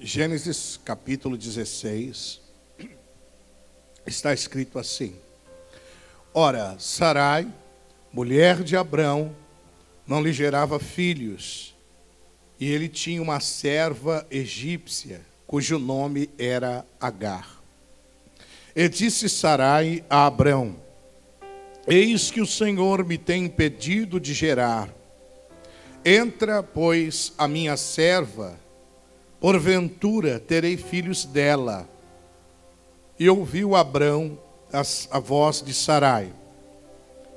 Gênesis capítulo 16, está escrito assim: Ora, Sarai, mulher de Abrão, não lhe gerava filhos, e ele tinha uma serva egípcia, cujo nome era Agar. E disse Sarai a Abrão: Eis que o Senhor me tem impedido de gerar. Entra, pois, a minha serva, porventura terei filhos dela. E ouviu Abrão a voz de Sarai.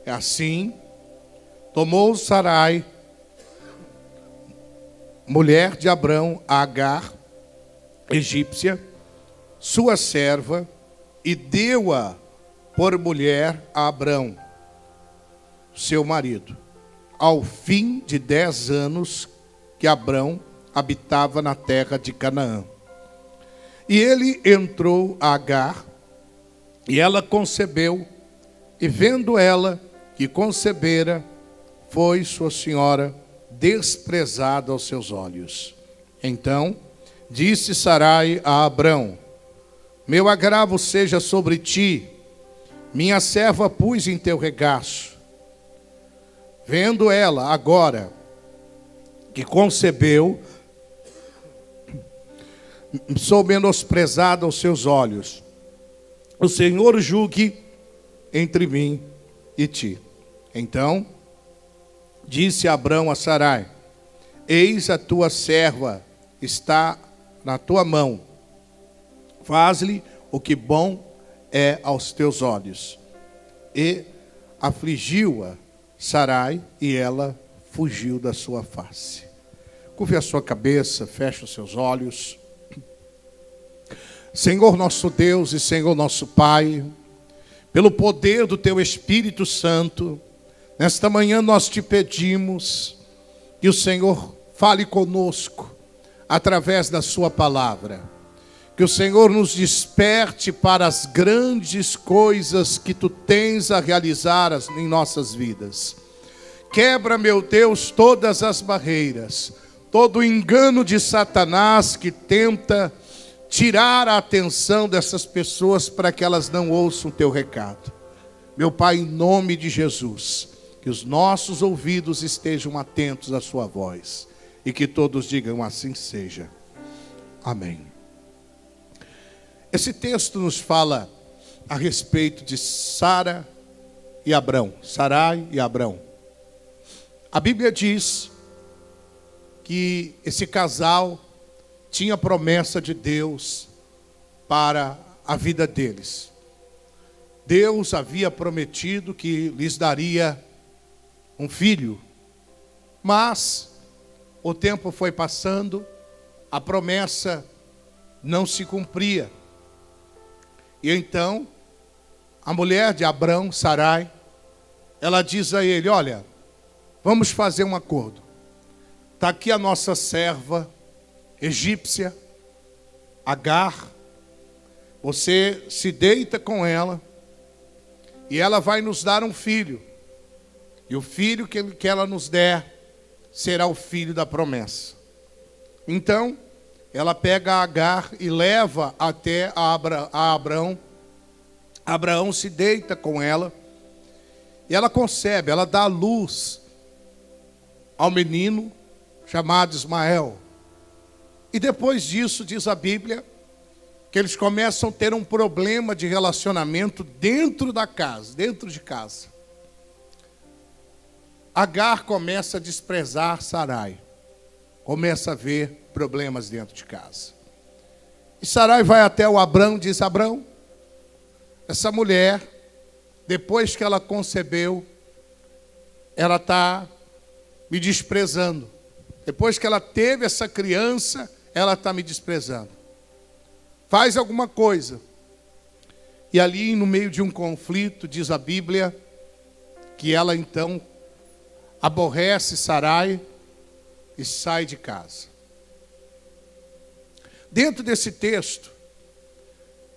Assim, tomou Sarai, mulher de Abrão, a Agar, egípcia, sua serva, e deu-a por mulher a Abrão, seu marido, ao fim de 10 anos que Abrão habitava na terra de Canaã. E ele entrou a Agar, e ela concebeu, e vendo ela que concebera, foi sua senhora desprezada aos seus olhos. Então disse Sarai a Abrão: Meu agravo seja sobre ti, minha serva pus em teu regaço. Vendo ela agora que concebeu, sou menosprezada aos seus olhos. O Senhor julgue entre mim e ti. Então disse Abrão a Sarai: Eis a tua serva está na tua mão. Faz-lhe o que bom é aos teus olhos. E afligiu-a Sarai, e ela fugiu da sua face. Curve a sua cabeça, feche os seus olhos. Senhor nosso Deus e Senhor nosso Pai, pelo poder do Teu Espírito Santo, nesta manhã nós te pedimos que o Senhor fale conosco através da Sua palavra. Que o Senhor nos desperte para as grandes coisas que Tu tens a realizar em nossas vidas. Quebra, meu Deus, todas as barreiras, todo o engano de Satanás que tenta tirar a atenção dessas pessoas para que elas não ouçam o Teu recado. Meu Pai, em nome de Jesus, que os nossos ouvidos estejam atentos à Sua voz e que todos digam assim seja. Amém. Esse texto nos fala a respeito de Sara e Abrão, Sarai e Abrão. A Bíblia diz que esse casal tinha promessa de Deus para a vida deles. Deus havia prometido que lhes daria um filho, mas o tempo foi passando, a promessa não se cumpria. E então, a mulher de Abrão, Sarai, ela diz a ele: Olha, vamos fazer um acordo. Está aqui a nossa serva egípcia, Agar. Você se deita com ela e ela vai nos dar um filho. E o filho que ela nos der será o filho da promessa. Então, ela pega a Agar e leva até a Abrão. Abraão se deita com ela. E ela concebe, ela dá luz ao menino chamado Ismael. E depois disso, diz a Bíblia, que eles começam a ter um problema de relacionamento dentro da casa, dentro de casa. Agar começa a desprezar Sarai. Começa a ver problemas dentro de casa. E Sarai vai até o Abrão e diz: Abrão, essa mulher, depois que ela concebeu, ela está me desprezando. Depois que ela teve essa criança, ela está me desprezando. Faz alguma coisa. E ali, no meio de um conflito, diz a Bíblia, que ela então aborrece Sarai e sai de casa. Dentro desse texto,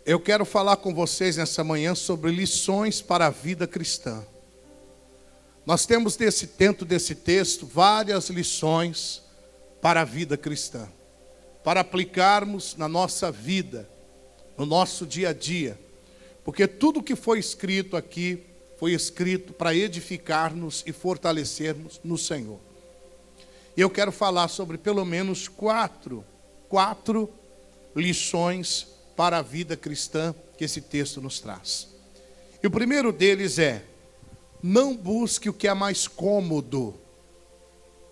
eu quero falar com vocês nessa manhã sobre lições para a vida cristã. Nós temos dentro desse texto várias lições para a vida cristã. para aplicarmos na nossa vida, no nosso dia a dia. Porque tudo que foi escrito aqui, foi escrito para edificar-nos e fortalecermos no Senhor. E eu quero falar sobre pelo menos quatro lições para a vida cristã que esse texto nos traz. E o primeiro deles é: não busque o que é mais cômodo,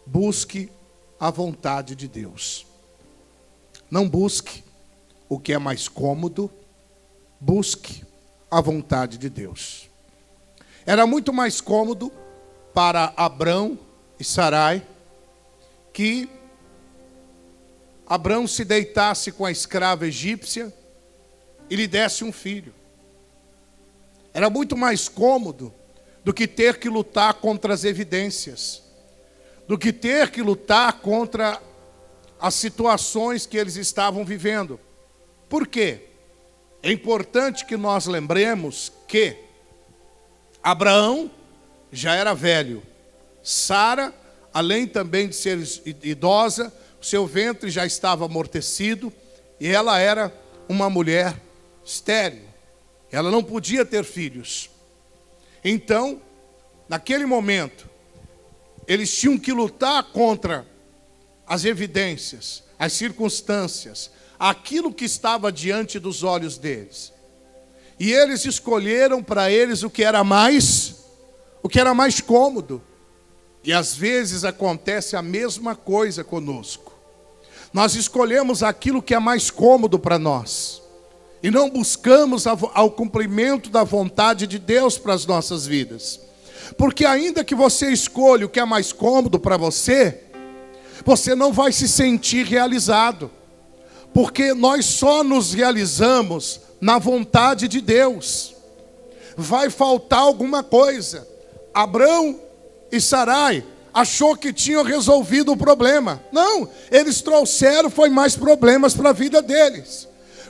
busque a vontade de Deus. Não busque o que é mais cômodo, busque a vontade de Deus. Era muito mais cômodo para Abrão e Sarai que Abrão se deitasse com a escrava egípcia e lhe desse um filho. Era muito mais cômodo do que ter que lutar contra as evidências, do que ter que lutar contra as situações que eles estavam vivendo. Por quê? É importante que nós lembremos que Abraão já era velho. Sara, além também de ser idosa, o seu ventre já estava amortecido e ela era uma mulher estéril. Ela não podia ter filhos. Então, naquele momento, eles tinham que lutar contra as evidências, as circunstâncias, aquilo que estava diante dos olhos deles. E eles escolheram para eles o que era mais cômodo. E às vezes acontece a mesma coisa conosco. Nós escolhemos aquilo que é mais cômodo para nós e não buscamos ao cumprimento da vontade de Deus para as nossas vidas. Porque ainda que você escolha o que é mais cômodo para você, você não vai se sentir realizado. Porque nós só nos realizamos na vontade de Deus. Vai faltar alguma coisa. Abrão e Sarai achou que tinham resolvido o problema. Não, eles trouxeram foi mais problemas para a vida deles.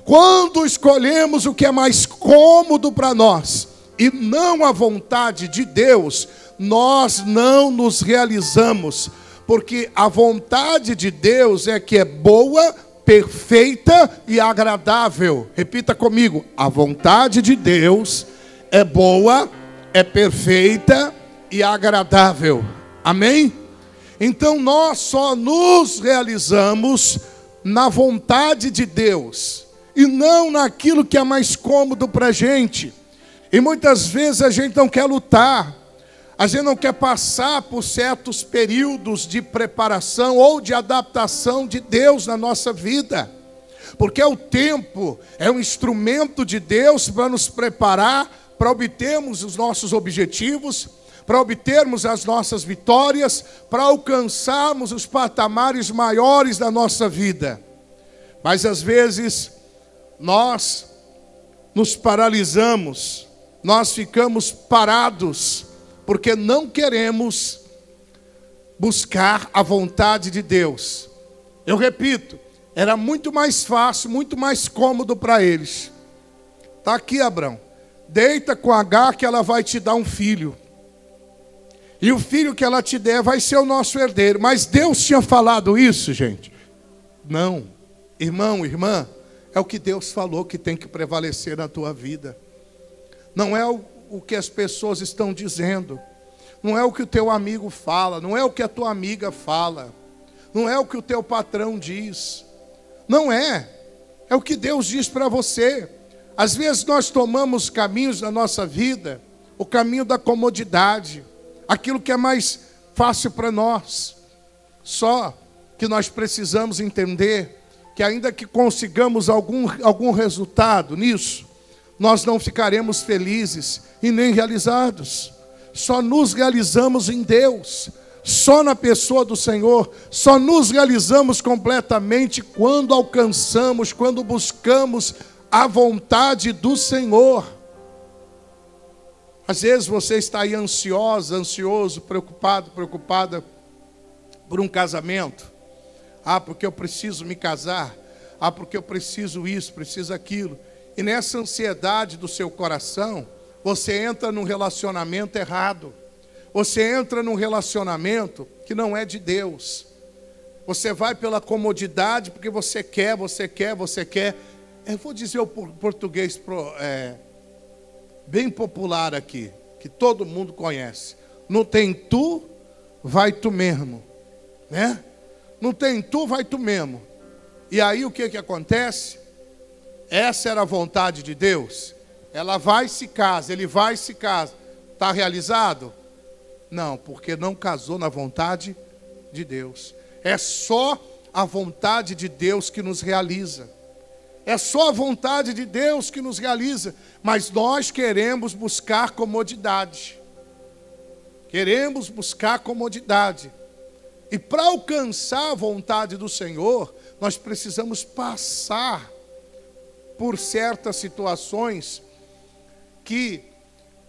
Quando escolhemos o que é mais cômodo para nós e não a vontade de Deus, nós não nos realizamos, porque a vontade de Deus é que é boa, perfeita e agradável. Repita comigo: a vontade de Deus é boa, é perfeita e agradável. Amém? Então nós só nos realizamos na vontade de Deus e não naquilo que é mais cômodo para a gente. E muitas vezes a gente não quer lutar, a gente não quer passar por certos períodos de preparação ou de adaptação de Deus na nossa vida. Porque o tempo é um instrumento de Deus para nos preparar, para obtermos os nossos objetivos, para obtermos as nossas vitórias, para alcançarmos os patamares maiores da nossa vida. Mas às vezes nós nos paralisamos, nós ficamos parados, porque não queremos buscar a vontade de Deus. Eu repito, era muito mais fácil, muito mais cômodo para eles. Está aqui, Abrão, deita com Agar que ela vai te dar um filho. E o filho que ela te der vai ser o nosso herdeiro. Mas Deus tinha falado isso, gente? Não. Irmão, irmã, é o que Deus falou que tem que prevalecer na tua vida. Não é o que as pessoas estão dizendo. Não é o que o teu amigo fala. Não é o que a tua amiga fala. Não é o que o teu patrão diz. Não é. É o que Deus diz para você. Às vezes nós tomamos caminhos na nossa vida, o caminho da comodidade, aquilo que é mais fácil para nós. Só que nós precisamos entender que ainda que consigamos algum resultado nisso, nós não ficaremos felizes e nem realizados. Só nos realizamos em Deus, só na pessoa do Senhor. Só nos realizamos completamente quando alcançamos, quando buscamos a vontade do Senhor. Às vezes você está aí ansiosa, ansioso, preocupado, preocupada por um casamento. Ah, porque eu preciso me casar. Ah, porque eu preciso isso, preciso aquilo. E nessa ansiedade do seu coração, você entra num relacionamento errado. Você entra num relacionamento que não é de Deus. Você vai pela comodidade, porque você quer. Eu vou dizer o português bem popular aqui, que todo mundo conhece. Não tem tu, vai tu mesmo, né? Não tem tu, vai tu mesmo. E aí o que acontece? Essa era a vontade de Deus. Ela vai e se casa, ele vai e se casa. Está realizado? Não, porque não casou na vontade de Deus. É só a vontade de Deus que nos realiza. É só a vontade de Deus que nos realiza. Mas nós queremos buscar comodidade. Queremos buscar comodidade. E para alcançar a vontade do Senhor, nós precisamos passar por certas situações que,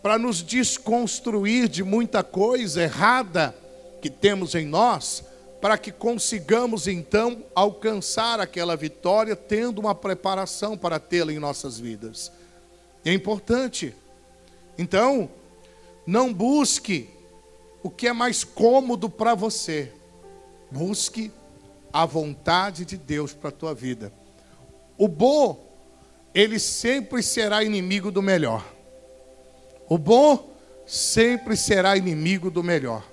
para nos desconstruir de muita coisa errada que temos em nós, para que consigamos então alcançar aquela vitória, tendo uma preparação para tê-la em nossas vidas. É importante. Então, não busque o que é mais cômodo para você. Busque a vontade de Deus para a tua vida. O bom, ele sempre será inimigo do melhor. O bom sempre será inimigo do melhor.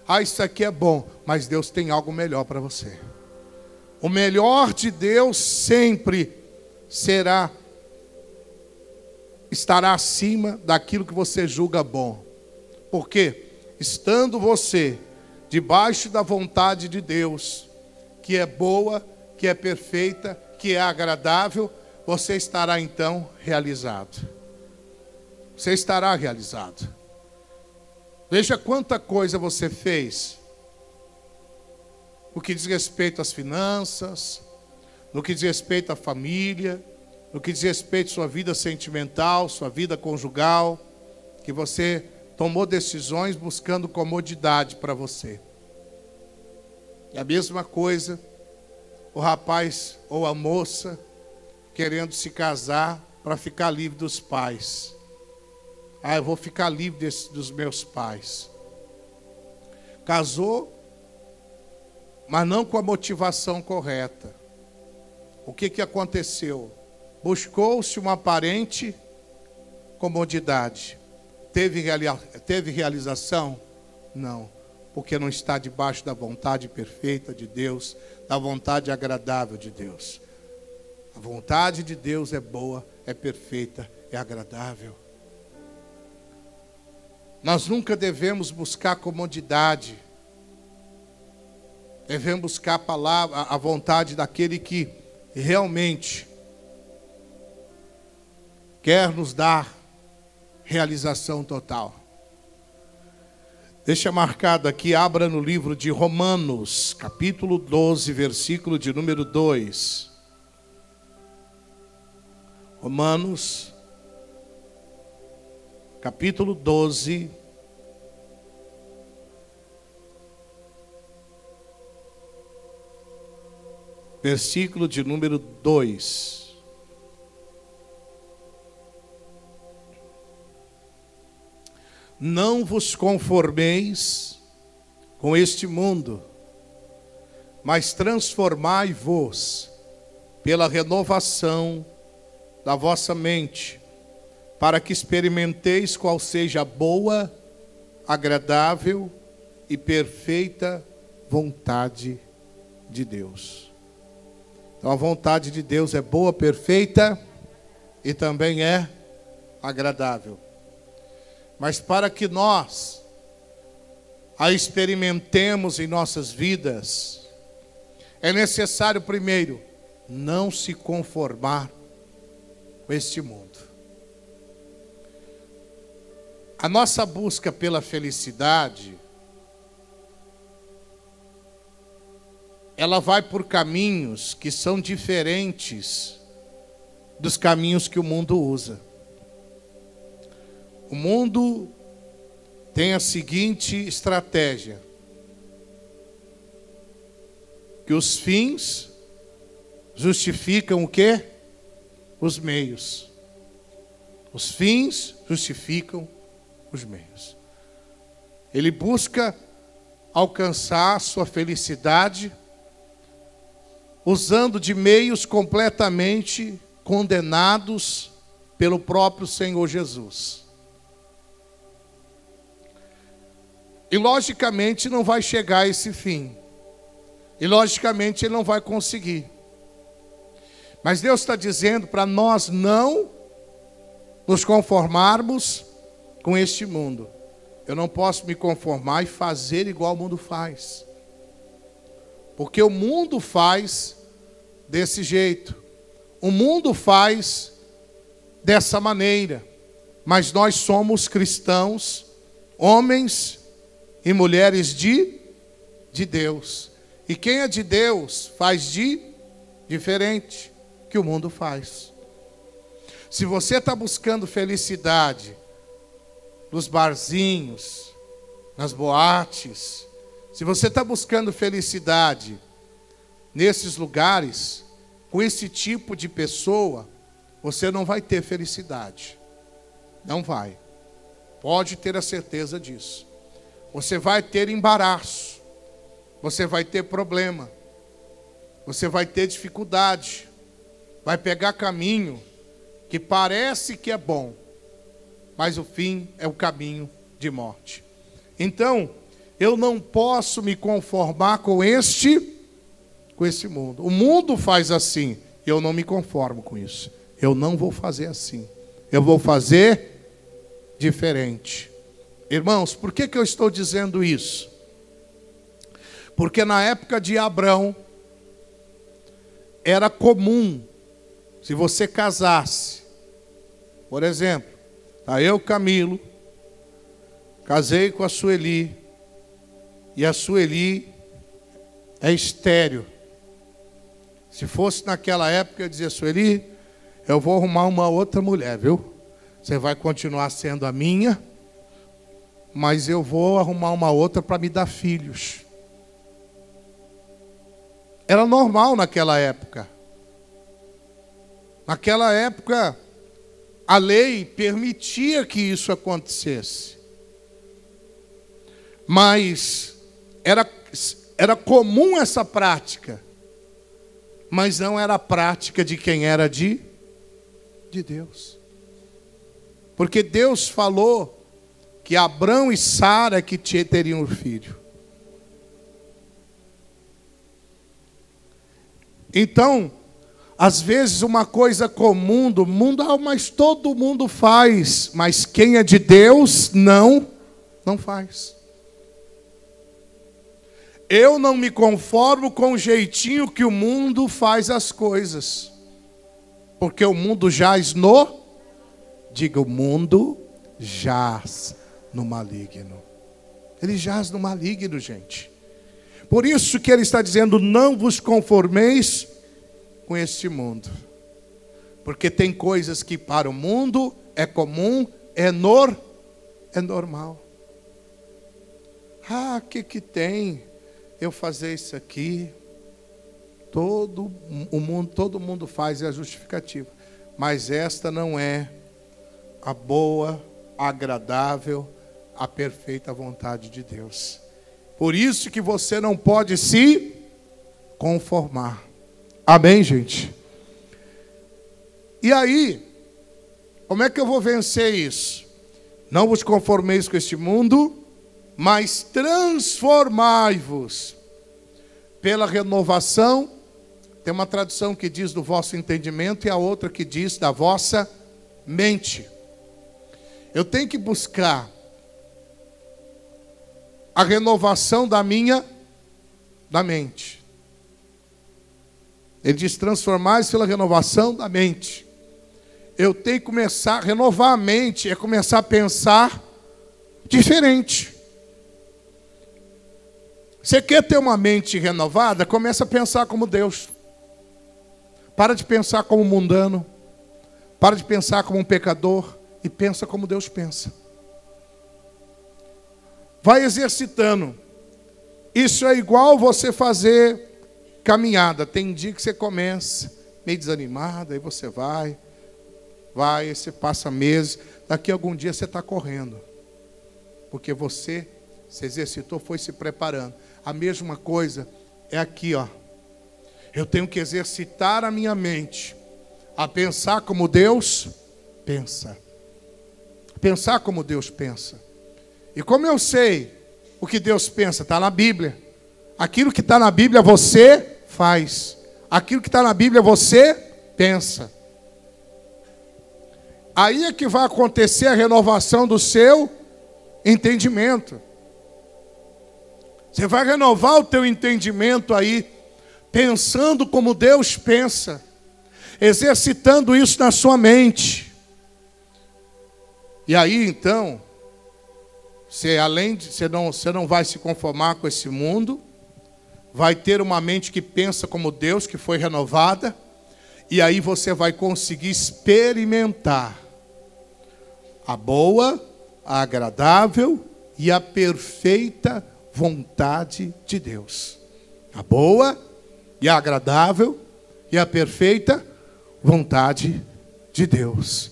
Ah, isso aqui é bom, mas Deus tem algo melhor para você. O melhor de Deus sempre estará acima daquilo que você julga bom. Porque, estando você debaixo da vontade de Deus, que é boa, que é perfeita, que é agradável, você estará então realizado. Você estará realizado. Veja quanta coisa você fez. No que diz respeito às finanças, no que diz respeito à família, no que diz respeito à sua vida sentimental, sua vida conjugal, que você tomou decisões buscando comodidade para você. E a mesma coisa, o rapaz ou a moça querendo se casar para ficar livre dos pais. Ah, eu vou ficar livre dos meus pais. Casou, mas não com a motivação correta. O que aconteceu? Buscou-se uma aparente comodidade. Teve realização? Não, porque não está debaixo da vontade perfeita de Deus, da vontade agradável de Deus. A vontade de Deus é boa, é perfeita, é agradável. Nós nunca devemos buscar comodidade. Devemos buscar a vontade daquele que realmente quer nos dar realização total. Deixa marcado aqui, abra no livro de Romanos, capítulo 12, versículo de número 2. Romanos, capítulo 12, versículo de número 2. Não vos conformeis com este mundo, mas transformai-vos pela renovação da vossa mente, para que experimenteis qual seja a boa, agradável e perfeita vontade de Deus. Então a vontade de Deus é boa, perfeita e também é agradável. Mas para que nós a experimentemos em nossas vidas, é necessário primeiro não se conformar com este mundo. A nossa busca pela felicidade, ela vai por caminhos que são diferentes dos caminhos que o mundo usa. O mundo tem a seguinte estratégia: que os fins justificam o quê? Os meios. Os fins justificam os meios. Ele busca alcançar a sua felicidade usando de meios completamente condenados pelo próprio Senhor Jesus. E logicamente não vai chegar a esse fim. E logicamente ele não vai conseguir. Mas Deus está dizendo para nós não nos conformarmos com este mundo. Eu não posso me conformar e fazer igual o mundo faz. Porque o mundo faz desse jeito. O mundo faz dessa maneira. Mas nós somos cristãos, homens e mulheres de Deus. E quem é de Deus faz diferente que o mundo faz. Se você está buscando felicidade nos barzinhos, nas boates, se você está buscando felicidade nesses lugares, com esse tipo de pessoa, você não vai ter felicidade. Não vai. Pode ter a certeza disso. Você vai ter embaraço. Você vai ter problema. Você vai ter dificuldade. Vai pegar caminho que parece que é bom, mas o fim é o caminho de morte. Então, eu não posso me conformar com esse mundo. O mundo faz assim, eu não me conformo com isso. Eu não vou fazer assim. Eu vou fazer diferente. Irmãos, por que eu estou dizendo isso? Porque na época de Abrão, era comum, se você casasse, por exemplo, eu, Camilo, casei com a Sueli, e a Sueli é estéril. Se fosse naquela época, eu dizia: Sueli, eu vou arrumar uma outra mulher, viu? Você vai continuar sendo a minha, mas eu vou arrumar uma outra para me dar filhos. Era normal naquela época. Naquela época, a lei permitia que isso acontecesse. Mas era comum essa prática. Mas não era a prática de quem era de Deus. Porque Deus falou que Abrão e Sara que teriam um filho. Então, às vezes uma coisa comum do mundo, mas todo mundo faz. Mas quem é de Deus, não faz. Eu não me conformo com o jeitinho que o mundo faz as coisas. Porque o mundo jaz diga, o mundo jaz no maligno. Ele jaz no maligno, gente. Por isso que ele está dizendo: não vos conformeis com este mundo. Porque tem coisas que para o mundo é comum, é normal. Que tem eu fazer isso aqui? Todo mundo faz, é a justificativa. Mas esta não é a boa, agradável, a perfeita vontade de Deus. Por isso que você não pode se conformar. Amém, gente? E aí, como é que eu vou vencer isso? Não vos conformeis com este mundo, mas transformai-vos pela renovação. Tem uma tradução que diz do vosso entendimento e a outra que diz da vossa mente. Eu tenho que buscar a renovação da mente. Ele diz: transformar-se pela renovação da mente. Eu tenho que começar a renovar a mente, é começar a pensar diferente. Você quer ter uma mente renovada? Começa a pensar como Deus. Para de pensar como mundano. Para de pensar como um pecador. E pensa como Deus pensa. Vai exercitando. Isso é igual você fazer caminhada. Tem dia que você começa meio desanimado, aí você vai, você passa meses, daqui a algum dia você está correndo. Porque você se exercitou, foi se preparando. A mesma coisa é aqui, ó. Eu tenho que exercitar a minha mente a pensar como Deus pensa. Pensar como Deus pensa. E como eu sei o que Deus pensa? Está na Bíblia. Aquilo que está na Bíblia você faz. Aquilo que está na Bíblia você pensa. Aí é que vai acontecer a renovação do seu entendimento. Você vai renovar o teu entendimento aí, pensando como Deus pensa, exercitando isso na sua mente. E aí então, você não vai se conformar com esse mundo, vai ter uma mente que pensa como Deus, que foi renovada, e aí você vai conseguir experimentar a boa, a agradável e a perfeita vontade de Deus. A boa e a agradável e a perfeita vontade de Deus.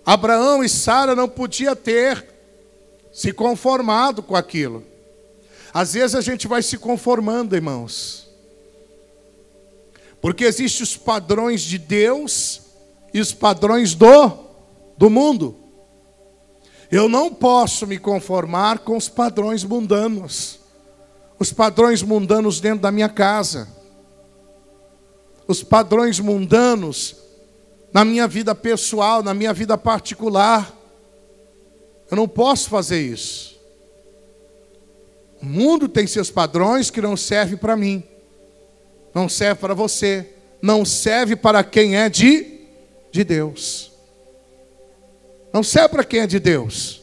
Abraão e Sara não podiam ter se conformado com aquilo. Às vezes a gente vai se conformando, irmãos. Porque existem os padrões de Deus e os padrões do mundo. Eu não posso me conformar com os padrões mundanos. Os padrões mundanos dentro da minha casa. Os padrões mundanos na minha vida pessoal, na minha vida particular. Eu não posso fazer isso. O mundo tem seus padrões que não servem para mim. Não serve para você. Não serve para quem é de Deus. Não serve para quem é de Deus.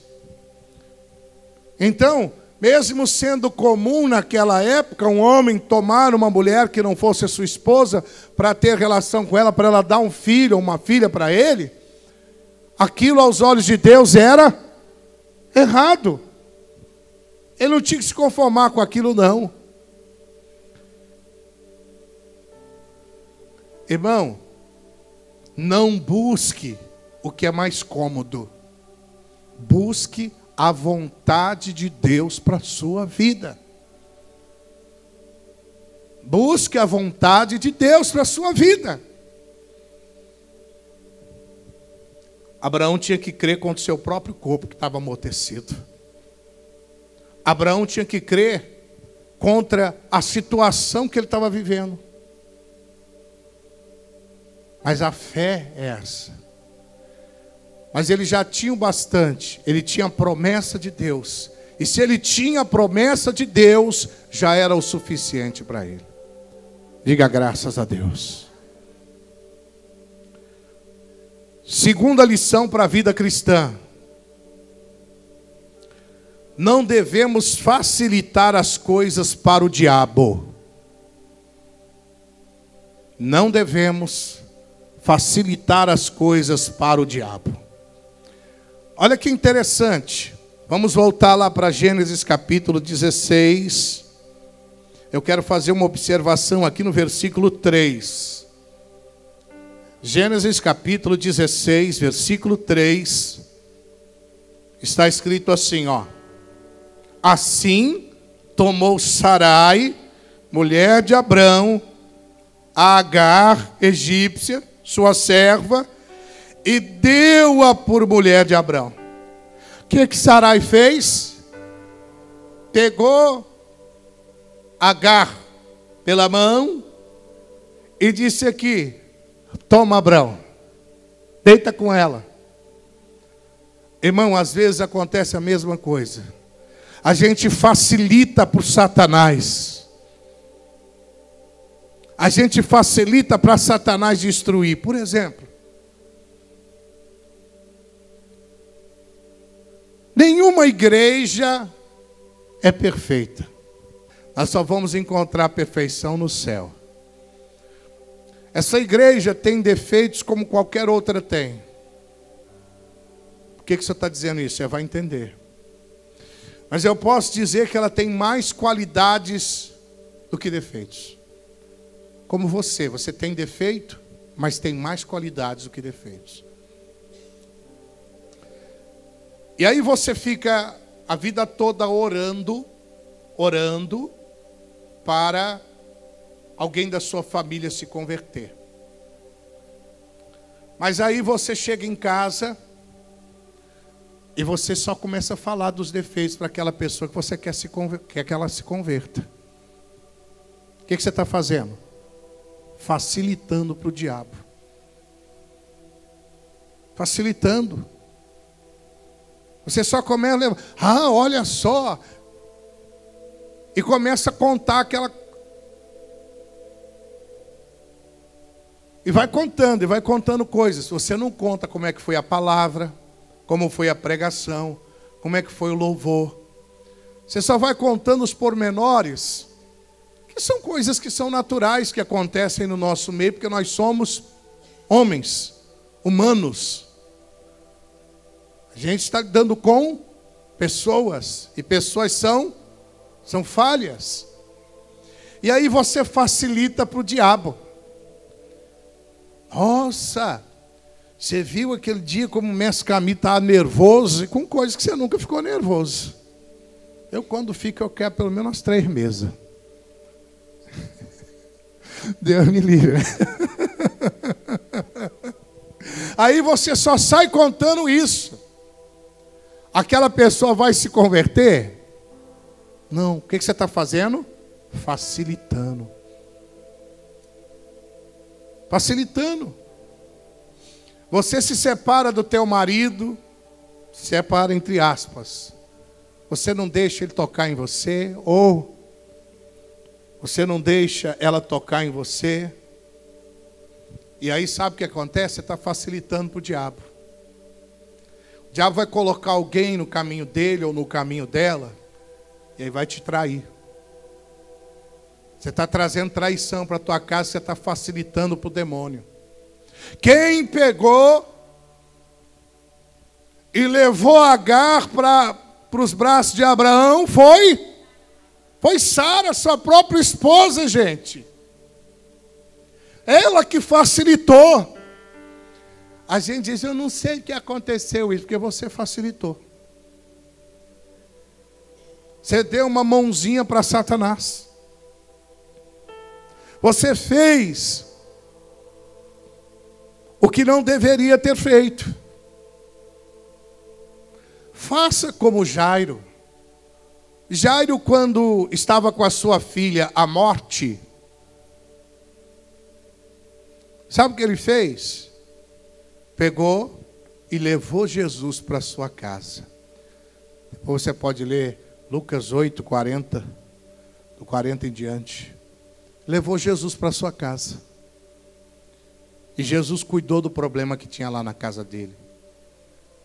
Então, mesmo sendo comum naquela época um homem tomar uma mulher que não fosse a sua esposa para ter relação com ela, para ela dar um filho ou uma filha para ele, aquilo aos olhos de Deus era errado. Ele não tinha que se conformar com aquilo, não. Irmão, não busque o que é mais cômodo. Busque a vontade de Deus para a sua vida. Busque a vontade de Deus para a sua vida. Abraão tinha que crer contra o seu próprio corpo que estava amortecido. Abraão tinha que crer contra a situação que ele estava vivendo. Mas a fé é essa. Mas ele já tinha o bastante. Ele tinha a promessa de Deus. E se ele tinha a promessa de Deus, já era o suficiente para ele. Diga graças a Deus. Segunda lição para a vida cristã. Não devemos facilitar as coisas para o diabo. Não devemos facilitar as coisas para o diabo. Olha que interessante. Vamos voltar lá para Gênesis capítulo 16. Eu quero fazer uma observação aqui no versículo 3. Gênesis capítulo 16, versículo 3. Está escrito assim, ó. Assim tomou Sarai, mulher de Abrão, a Agar, egípcia, sua serva, e deu-a por mulher de Abrão. O que Sarai fez? Pegou Agar pela mão e disse aqui, toma Abrão, deita com ela. Irmão, às vezes acontece a mesma coisa. A gente facilita para o Satanás. A gente facilita para Satanás destruir. Por exemplo, nenhuma igreja é perfeita. Nós só vamos encontrar perfeição no céu. Essa igreja tem defeitos como qualquer outra tem. Por que você está dizendo isso? Você vai entender. Mas eu posso dizer que ela tem mais qualidades do que defeitos. Como você tem defeito, mas tem mais qualidades do que defeitos. E aí você fica a vida toda orando para alguém da sua família se converter. Mas aí você chega em casa e você só começa a falar dos defeitos para aquela pessoa que você quer que ela se converta. O que você está fazendo? Facilitando para o diabo. Facilitando. Você só começa a levar, olha só. E começa a contar aquela. E vai contando coisas. Você não conta como é que foi a palavra, como foi a pregação, como é que foi o louvor. Você só vai contando os pormenores, que são coisas que são naturais, que acontecem no nosso meio, porque nós somos homens, humanos. A gente está lidando com pessoas, e pessoas são falhas. E aí você facilita para o diabo. Nossa, você viu aquele dia como o mestre Camilo estava nervoso, e com coisas que você nunca ficou nervoso. Eu quando fico, eu quero pelo menos umas 3 mesas. Deus me livre. Aí você só sai contando isso. Aquela pessoa vai se converter? Não. O que você está fazendo? Facilitando. Facilitando. Você se separa do teu marido, separa entre aspas. Você não deixa ele tocar em você, ou você não deixa ela tocar em você. E aí sabe o que acontece? Você está facilitando para o diabo. O diabo vai colocar alguém no caminho dele ou no caminho dela, e aí vai te trair. Você está trazendo traição para a tua casa, você está facilitando para o demônio. Quem pegou e levou Agar para os braços de Abraão foi Sara, sua própria esposa, gente. Ela que facilitou. A gente diz, eu não sei o que aconteceu isso, porque você facilitou. Você deu uma mãozinha para Satanás. Você fez o que não deveria ter feito. Faça como Jairo. Jairo, quando estava com a sua filha à morte, sabe o que ele fez? Pegou e levou Jesus para a sua casa. Depois você pode ler Lucas 8, 40, do 40 em diante. Levou Jesus para a sua casa. E Jesus cuidou do problema que tinha lá na casa dele.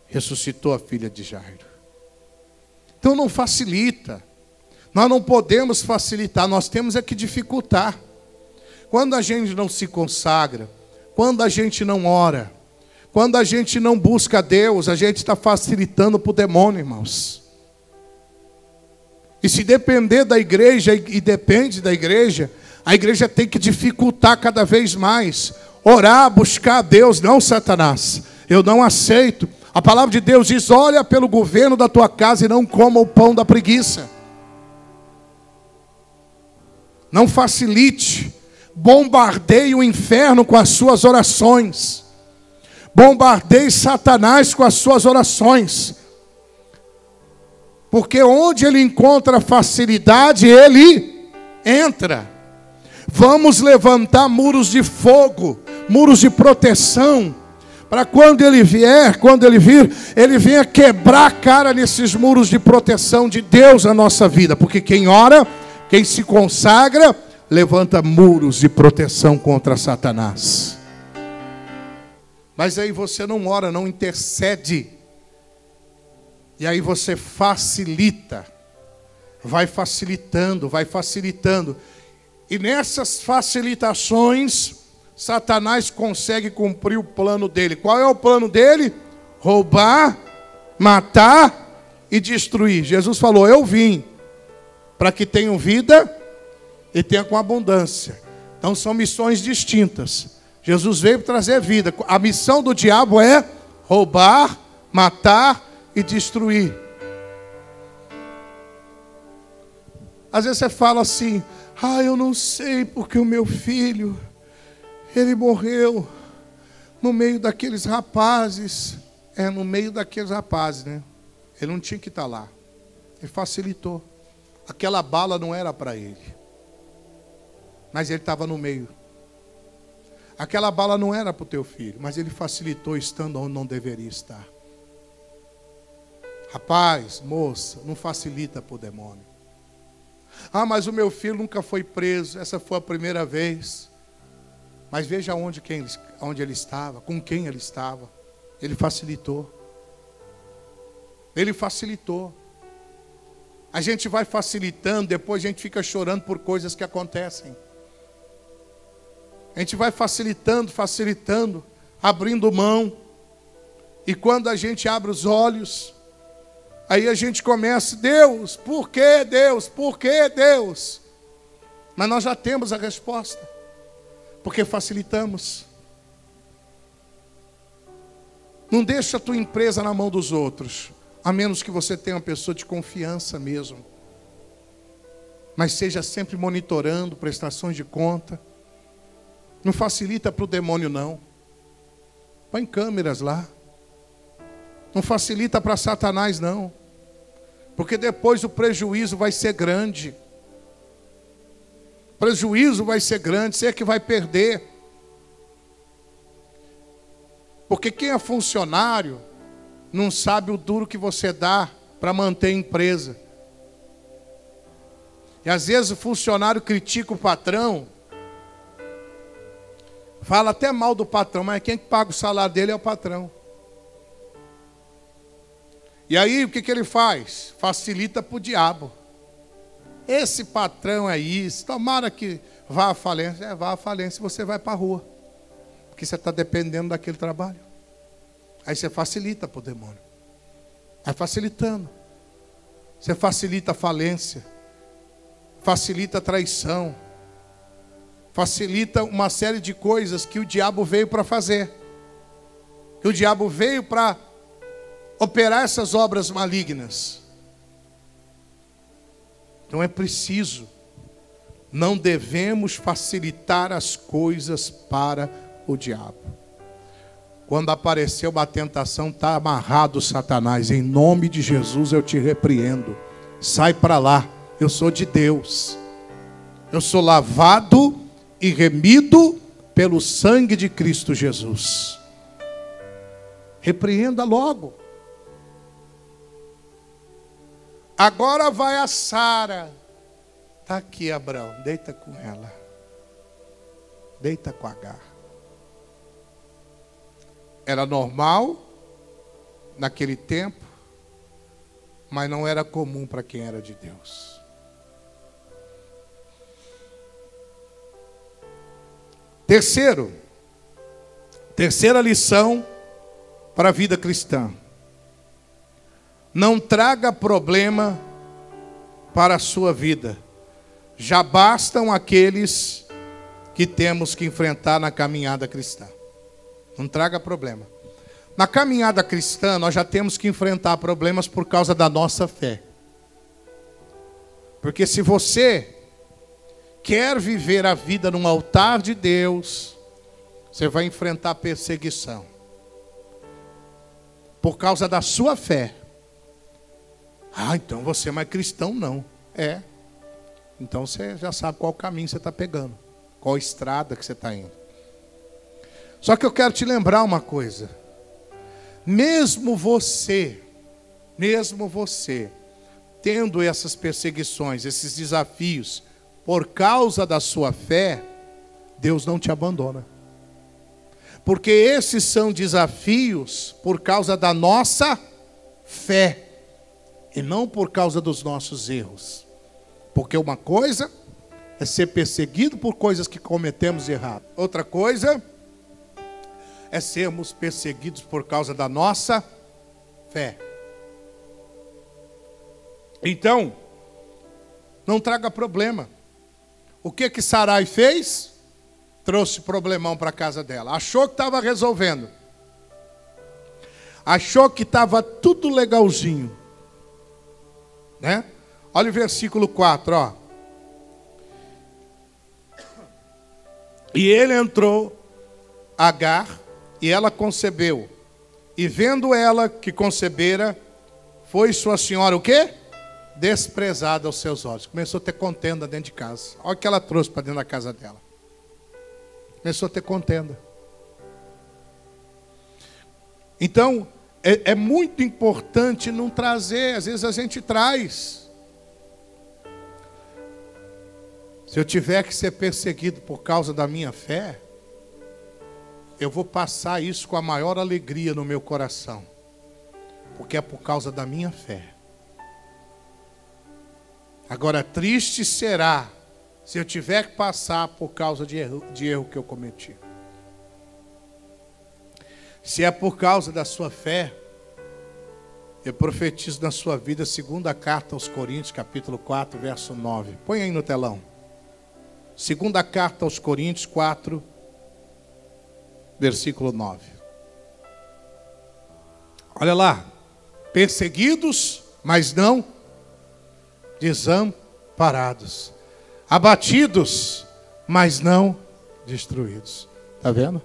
Ressuscitou a filha de Jairo. Então não facilita. Nós não podemos facilitar, nós temos é que dificultar. Quando a gente não se consagra, quando a gente não ora, quando a gente não busca Deus, a gente está facilitando para o demônio, irmãos. E se depender da igreja, e depende da igreja, a igreja tem que dificultar cada vez mais. Orar, buscar a Deus, não Satanás. Eu não aceito. A palavra de Deus diz, olha pelo governo da tua casa e não coma o pão da preguiça. Não facilite. Bombardeie o inferno com as suas orações. Bombardeie Satanás com as suas orações. Porque onde ele encontra facilidade, ele entra. Vamos levantar muros de fogo, muros de proteção, para quando ele vier, quando ele vir, ele venha quebrar a cara nesses muros de proteção de Deus na nossa vida. Porque quem ora, quem se consagra, levanta muros de proteção contra Satanás. Mas aí você não ora, não intercede. E aí você facilita. Vai facilitando, vai facilitando. E nessas facilitações, Satanás consegue cumprir o plano dele. Qual é o plano dele? Roubar, matar e destruir. Jesus falou, eu vim para que tenham vida e tenham com abundância. Então são missões distintas. Jesus veio para trazer vida. A missão do diabo é roubar, matar e destruir. Às vezes você fala assim, Eu não sei porque o meu filho, ele morreu no meio daqueles rapazes. No meio daqueles rapazes, né? Ele não tinha que estar lá. Ele facilitou. Aquela bala não era para ele. Mas ele estava no meio. Aquela bala não era para o teu filho, mas ele facilitou estando onde não deveria estar. Rapaz, moça, não facilita para o demônio. Mas o meu filho nunca foi preso. Essa foi a primeira vez. Mas veja onde ele estava, com quem ele estava. Ele facilitou. Ele facilitou. A gente vai facilitando, depois a gente fica chorando por coisas que acontecem. A gente vai facilitando, abrindo mão. E quando a gente abre os olhos, aí a gente começa, Deus, por que Deus? Por que Deus? Mas nós já temos a resposta, porque facilitamos. Não deixa a tua empresa na mão dos outros, a menos que você tenha uma pessoa de confiança mesmo. Mas seja sempre monitorando, prestações de conta. Não facilita para o demônio, não. Põe câmeras lá. Não facilita para Satanás, não. Porque depois o prejuízo vai ser grande. O prejuízo vai ser grande, você é que vai perder. Porque quem é funcionário não sabe o duro que você dá para manter a empresa. E às vezes o funcionário critica o patrão, fala até mal do patrão, mas quem paga o salário dele é o patrão. E aí o que ele faz? Facilita para o diabo. Esse patrão é isso, tomara que vá à falência. Vá à falência, você vai para a rua. Porque você está dependendo daquele trabalho. Aí você facilita para o demônio. Vai facilitando. Você facilita a falência. Facilita a traição. Facilita uma série de coisas que o diabo veio para fazer. Que o diabo veio para operar essas obras malignas. Então é preciso. Não devemos facilitar as coisas para o diabo. Quando aparecer uma tentação, está amarrado Satanás. Em nome de Jesus eu te repreendo. Sai para lá. Eu sou de Deus. Eu sou lavado e remido pelo sangue de Cristo Jesus. Repreenda logo. Agora vai a Sara. Está aqui, Abraão. Deita com ela. Deita com Agar. Era normal naquele tempo, mas não era comum para quem era de Deus. Terceira lição para a vida cristã. Não traga problema para a sua vida. Já bastam aqueles que temos que enfrentar na caminhada cristã. Não traga problema. Na caminhada cristã, nós já temos que enfrentar problemas por causa da nossa fé. Porque se você quer viver a vida num altar de Deus, você vai enfrentar perseguição. Por causa da sua fé. Então você é mais cristão? Não. Então você já sabe qual caminho você está pegando. Qual estrada que você está indo. Só que eu quero te lembrar uma coisa. Mesmo você, tendo essas perseguições, esses desafios, por causa da sua fé, Deus não te abandona. Porque esses são desafios por causa da nossa fé. E não por causa dos nossos erros. Porque uma coisa é ser perseguido por coisas que cometemos errado. Outra coisa é sermos perseguidos por causa da nossa fé. Então, não traga problema. O que Sarai fez? Trouxe problemão para a casa dela. Achou que estava resolvendo. Achou que estava tudo legalzinho. Né? Olha o versículo 4, ó. E ele entrou, Agar, e ela concebeu. E vendo ela que concebera, foi sua senhora o quê? Desprezada aos seus olhos. Começou a ter contenda dentro de casa. Olha o que ela trouxe para dentro da casa dela. Começou a ter contenda. Então, é muito importante não trazer. Às vezes a gente traz. Se eu tiver que ser perseguido por causa da minha fé, eu vou passar isso com a maior alegria no meu coração. Porque é por causa da minha fé. Agora, triste será se eu tiver que passar por causa de erro que eu cometi. Se é por causa da sua fé, eu profetizo na sua vida, segunda carta aos Coríntios, capítulo 4, verso 9. Põe aí no telão. Segunda carta aos Coríntios 4, versículo 9. Olha lá. Perseguidos, mas não desamparados. Abatidos, mas não destruídos. Está vendo?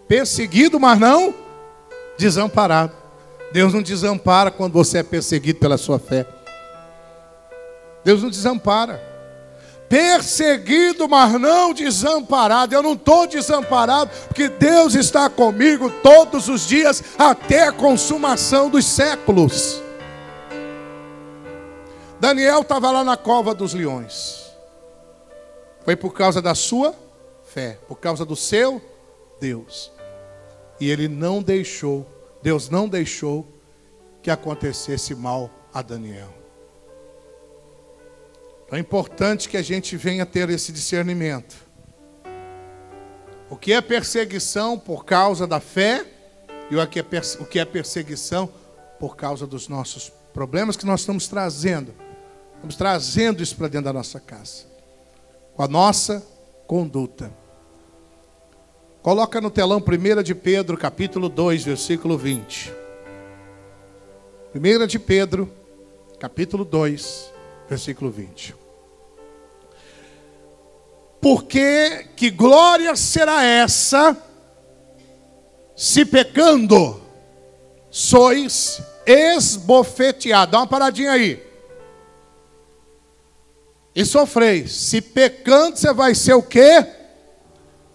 Perseguido, mas não desamparado. Deus não desampara quando você é perseguido pela sua fé. Deus não desampara. Perseguido, mas não desamparado. Eu não estou desamparado, porque Deus está comigo todos os dias, até a consumação dos séculos. Daniel estava lá na cova dos leões. Foi por causa da sua fé, por causa do seu Deus. E ele não deixou, Deus não deixou que acontecesse mal a Daniel. Então é importante que a gente venha ter esse discernimento. O que é perseguição por causa da fé e o que é perseguição por causa dos nossos problemas que nós estamos trazendo. Estamos trazendo isso para dentro da nossa casa. Com a nossa conduta. Coloca no telão 1 de Pedro, capítulo 2, versículo 20. 1 de Pedro, capítulo 2, versículo 20. Porque que glória será essa, se pecando, sois esbofeteados. Dá uma paradinha aí. E sofreis. Se pecando, você vai ser o quê?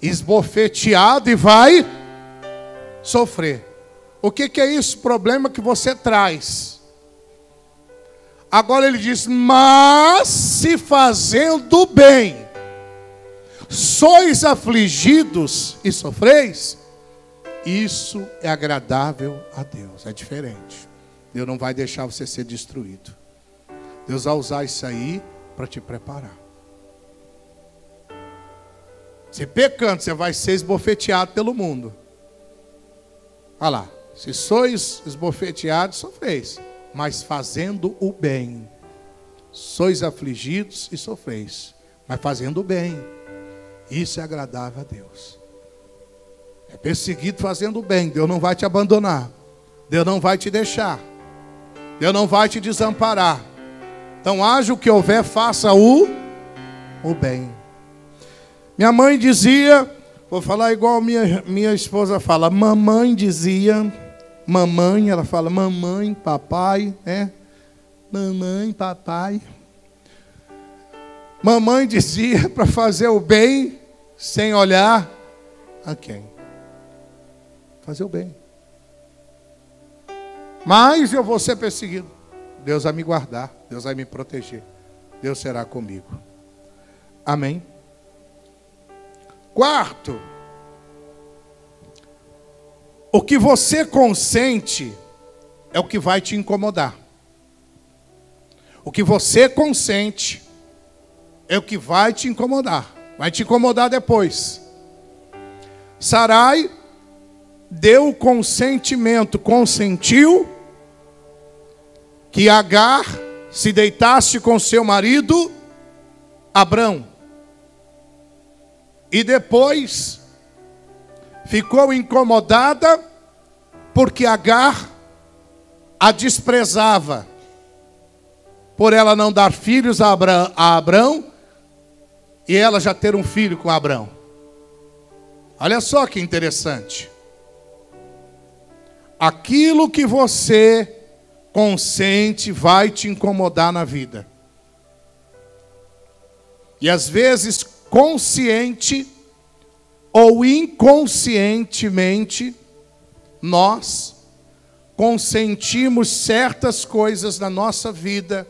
Esbofeteado e vai sofrer. O que é isso? Problema que você traz. Agora ele diz, mas se fazendo bem, sois afligidos e sofreis, isso é agradável a Deus. É diferente. Deus não vai deixar você ser destruído. Deus vai usar isso aí para te preparar. Se pecando, você vai ser esbofeteado pelo mundo. Olha lá. Se sois esbofeteados, sofreis. Mas fazendo o bem. Sois afligidos e sofreis. Mas fazendo o bem. Isso é agradável a Deus. É perseguido fazendo o bem. Deus não vai te abandonar. Deus não vai te deixar. Deus não vai te desamparar. Então haja o que houver, faça o bem. Minha mãe dizia, vou falar igual minha esposa fala, mamãe dizia, mamãe, ela fala mamãe, papai, né? Mamãe, papai. Mamãe dizia para fazer o bem sem olhar a quem. Fazer o bem. Mas eu vou ser perseguido. Deus vai me guardar, Deus vai me proteger. Deus será comigo. Amém. Quarto, o que você consente é o que vai te incomodar. O que você consente é o que vai te incomodar. Vai te incomodar depois. Sarai deu o consentimento, consentiu que Agar se deitasse com seu marido Abrão. E depois ficou incomodada porque Agar a desprezava. Por ela não dar filhos a Abrão e ela já ter um filho com Abrão. Olha só que interessante. Aquilo que você consente vai te incomodar na vida. E às vezes, consciente ou inconscientemente, nós consentimos certas coisas na nossa vida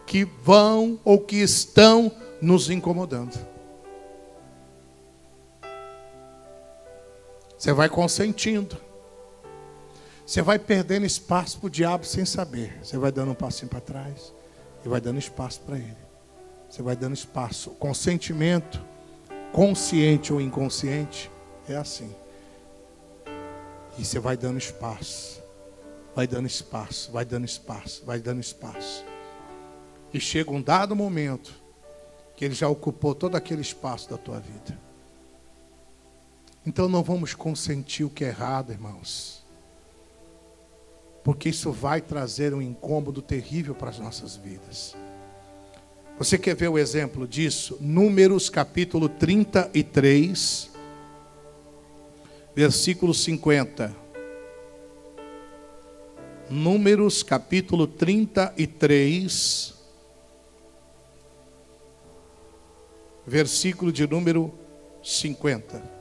que vão ou que estão nos incomodando. Você vai consentindo. Você vai perdendo espaço para o diabo sem saber. Você vai dando um passinho para trás e vai dando espaço para ele. Você vai dando espaço. O consentimento, consciente ou inconsciente, é assim. E você vai dando espaço. Vai dando espaço, vai dando espaço, vai dando espaço. E chega um dado momento que ele já ocupou todo aquele espaço da tua vida. Então não vamos consentir o que é errado, irmãos. Porque isso vai trazer um incômodo terrível para as nossas vidas. Você quer ver o exemplo disso? Números capítulo 33, versículo 50. Números capítulo 33, versículo de número 50.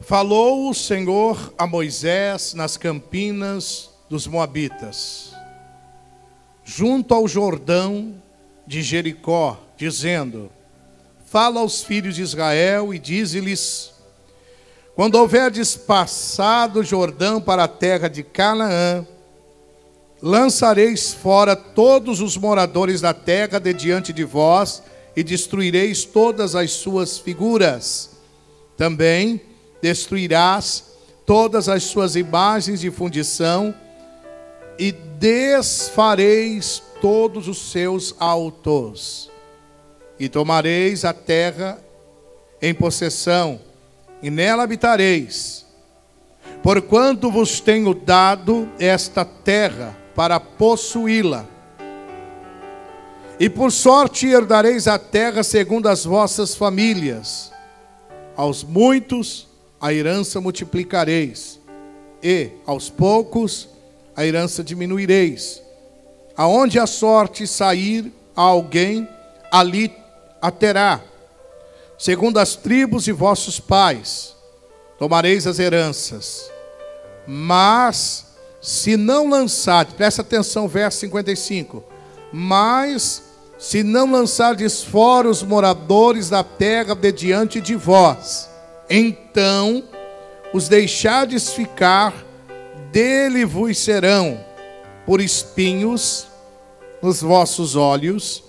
Falou o Senhor a Moisés nas campinas dos Moabitas, junto ao Jordão de Jericó, dizendo: fala aos filhos de Israel e dize-lhes: quando houverdes passado o Jordão para a terra de Canaã, lançareis fora todos os moradores da terra de diante de vós e destruireis todas as suas figuras. Também destruirás todas as suas imagens de fundição e desfareis todos os seus altos. E tomareis a terra em possessão, e nela habitareis. Porquanto vos tenho dado esta terra para possuí-la. E por sorte herdareis a terra segundo as vossas famílias. Aos muitos a herança multiplicareis, e aos poucos a herança diminuireis. Aonde a sorte sair a alguém, ali a terá. Segundo as tribos de vossos pais, tomareis as heranças. Mas, se não lançardes, presta atenção, verso 55. Mas, se não lançardes fora os moradores da terra de diante de vós, então os deixardes ficar, dele vos serão por espinhos nos vossos olhos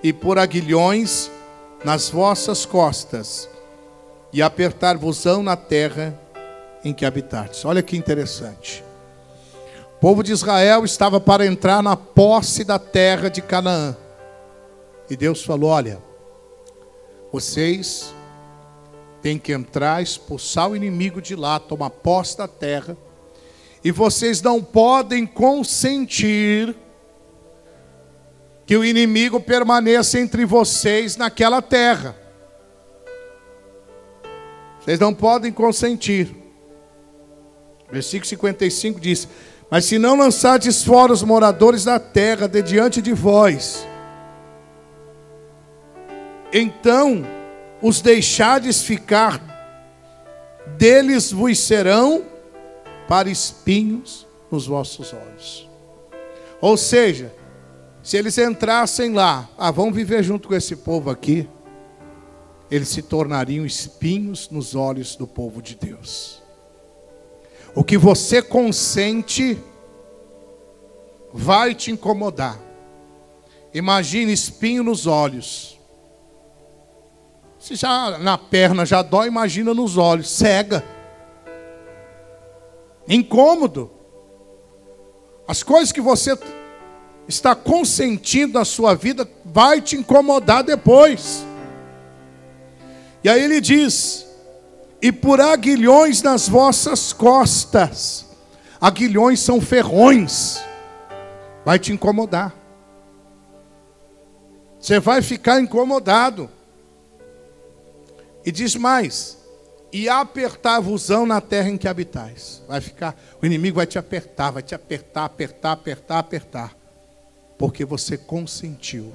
e por aguilhões nas vossas costas, e apertar-vos-ão na terra em que habitardes. Olha que interessante. O povo de Israel estava para entrar na posse da terra de Canaã. E Deus falou: olha, vocês têm que entrar, expulsar o inimigo de lá, tomar posse da terra. E vocês não podem consentir que o inimigo permaneça entre vocês naquela terra. Vocês não podem consentir. Versículo 55 diz: mas se não lançardes fora os moradores da terra de diante de vós, então os deixardes ficar, deles vos serão para espinhos nos vossos olhos. Ou seja, se eles entrassem lá, vão viver junto com esse povo aqui, eles se tornariam espinhos nos olhos do povo de Deus. O que você consente vai te incomodar. Imagine espinho nos olhos. Se já na perna já dói, imagina nos olhos, cega. Incômodo. As coisas que você está consentindo na sua vida vai te incomodar depois. E aí ele diz: e por aguilhões nas vossas costas. Aguilhões são ferrões. Vai te incomodar. Você vai ficar incomodado. E diz mais: e apertar-vos-ão na terra em que habitais. Vai ficar, o inimigo vai te apertar, apertar, porque você consentiu.